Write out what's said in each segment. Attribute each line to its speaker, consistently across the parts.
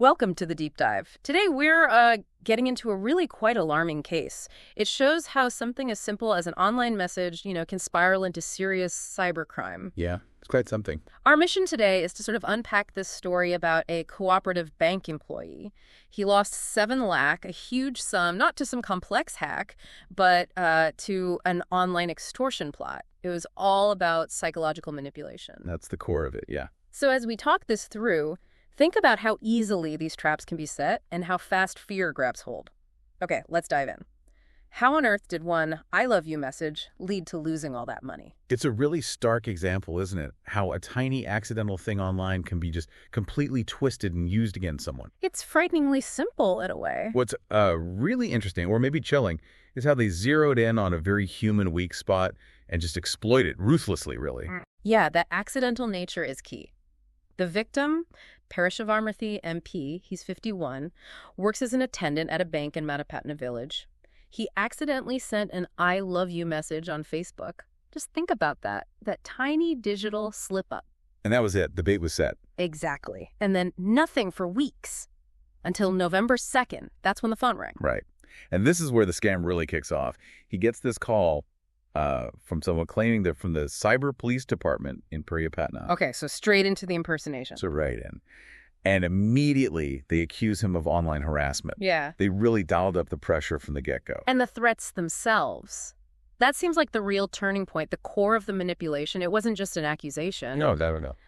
Speaker 1: Welcome to the deep dive. Today we're getting into a really quite alarming case. It shows how something as simple as an online message, can spiral into serious cybercrime.
Speaker 2: Yeah, it's quite something.
Speaker 1: Our mission today is to sort of unpack this story about a cooperative bank employee. He lost 7 lakh, a huge sum, not to some complex hack, but to an online extortion plot. It was all about psychological manipulation.
Speaker 2: That's the core of it, yeah.
Speaker 1: So as we talk this through, think about how easily these traps can be set and how fast fear grabs hold. Okay, let's dive in. How on earth did one "I love you" message lead to losing all that money?
Speaker 2: It's a really stark example, isn't it? How a tiny accidental thing online can be just completely twisted and used against someone.
Speaker 1: It's frighteningly simple in a way.
Speaker 2: What's really interesting, or maybe chilling, is how they zeroed in on a very human weak spot and just exploit it ruthlessly, really.
Speaker 1: Yeah, that accidental nature is key. The victim, Parishavarmathy MP, he's 51, works as an attendant at a bank in Matapatna village. He accidentally sent an "I love you" message on Facebook. Just think about that tiny digital slip-up.
Speaker 2: And that was it. The bait was set.
Speaker 1: Exactly. And then nothing for weeks. Until November 2nd. That's when the phone rang.
Speaker 2: Right. And this is where the scam really kicks off. He gets this call from someone claiming they're from the cyber police department in Priyapatna.
Speaker 1: Okay, so straight into the impersonation.
Speaker 2: So right in. And immediately they accuse him of online harassment.
Speaker 1: Yeah.
Speaker 2: They really dialed up the pressure from the get-go.
Speaker 1: And the threats themselves. That seems like the real turning point, the core of the manipulation. It wasn't just an accusation.
Speaker 2: No.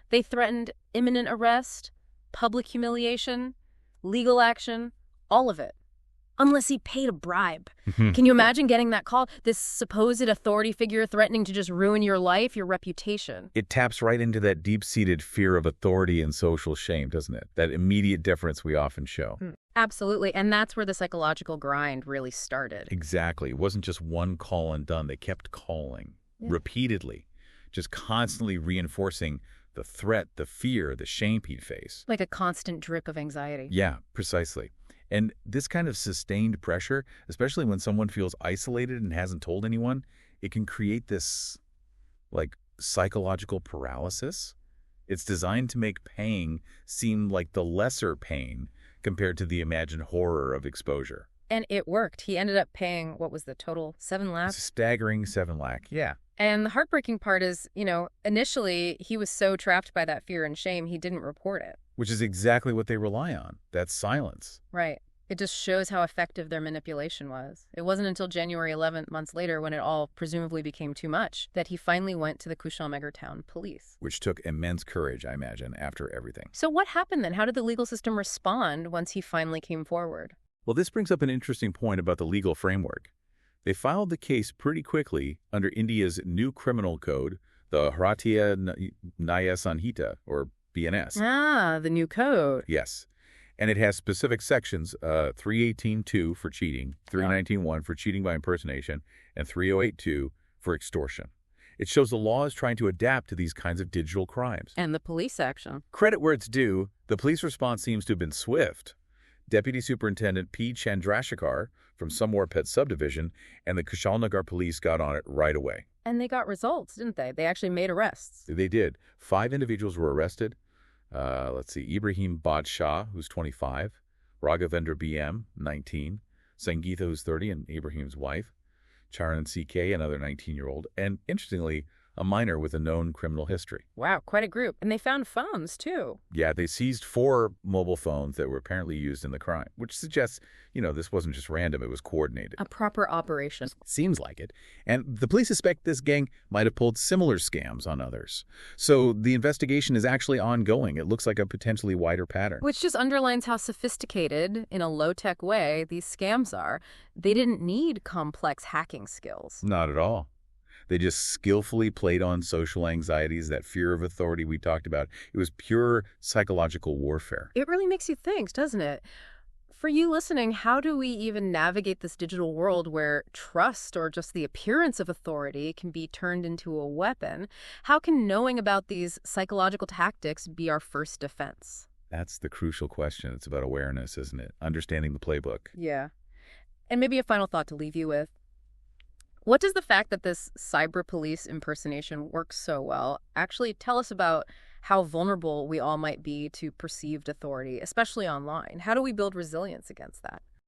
Speaker 1: They threatened imminent arrest, public humiliation, legal action, all of it. Unless he paid a bribe. Can you imagine getting that call? This supposed authority figure threatening to just ruin your life, your reputation.
Speaker 2: It taps right into that deep-seated fear of authority and social shame, doesn't it? That immediate deference we often show.
Speaker 1: Absolutely. And that's where the psychological grind really started.
Speaker 2: Exactly. It wasn't just one call and done. They kept calling repeatedly, just constantly reinforcing the threat, the fear, the shame he'd face.
Speaker 1: Like a constant drip of anxiety.
Speaker 2: Yeah, precisely. And this kind of sustained pressure, especially when someone feels isolated and hasn't told anyone, it can create this, psychological paralysis. It's designed to make paying seem like the lesser pain compared to the imagined horror of exposure.
Speaker 1: And it worked. He ended up paying, what was the total? 7 lakh?
Speaker 2: It's a staggering 7 lakh, yeah.
Speaker 1: And the heartbreaking part is, initially he was so trapped by that fear and shame, he didn't report it.
Speaker 2: Which is exactly what they rely on, that silence.
Speaker 1: Right. It just shows how effective their manipulation was. It wasn't until January 11th, months later, when it all presumably became too much, that he finally went to the Kushalnagar town police.
Speaker 2: Which took immense courage, I imagine, after everything.
Speaker 1: So what happened then? How did the legal system respond once he finally came forward?
Speaker 2: Well, this brings up an interesting point about the legal framework. They filed the case pretty quickly under India's new criminal code, the Bharatiya Nyaya Sanhita, or BNS.
Speaker 1: Ah, the new code.
Speaker 2: Yes. And it has specific sections, 318.2 for cheating, 319.1 for cheating by impersonation, and 308.2 for extortion. It shows the law is trying to adapt to these kinds of digital crimes.
Speaker 1: And the police action.
Speaker 2: Credit where it's due, the police response seems to have been swift. Deputy Superintendent P. Chandrasekhar from Samwarpet Subdivision and the Kushalnagar police got on it right away.
Speaker 1: And they got results, didn't they? They actually made arrests.
Speaker 2: They did. 5 individuals were arrested. Ibrahim Badshah, who's 25, Raghavendra B.M., 19, Sangeeta, who's 30, and Ibrahim's wife, Charan C.K., another 19-year-old, and interestingly, a minor with a known criminal history.
Speaker 1: Wow, quite a group. And they found phones, too.
Speaker 2: Yeah, they seized 4 mobile phones that were apparently used in the crime, which suggests, this wasn't just random, it was coordinated.
Speaker 1: A proper operation.
Speaker 2: Seems like it. And the police suspect this gang might have pulled similar scams on others. So the investigation is actually ongoing. It looks like a potentially wider pattern.
Speaker 1: Which just underlines how sophisticated, in a low-tech way, these scams are. They didn't need complex hacking skills.
Speaker 2: Not at all. They just skillfully played on social anxieties, that fear of authority we talked about. It was pure psychological warfare.
Speaker 1: It really makes you think, doesn't it? For you listening, how do we even navigate this digital world where trust or just the appearance of authority can be turned into a weapon? How can knowing about these psychological tactics be our first defense?
Speaker 2: That's the crucial question. It's about awareness, isn't it? Understanding the playbook.
Speaker 1: Yeah. And maybe a final thought to leave you with. What does the fact that this cyber police impersonation works so well actually tell us about how vulnerable we all might be to perceived authority, especially online. How do we build resilience against that?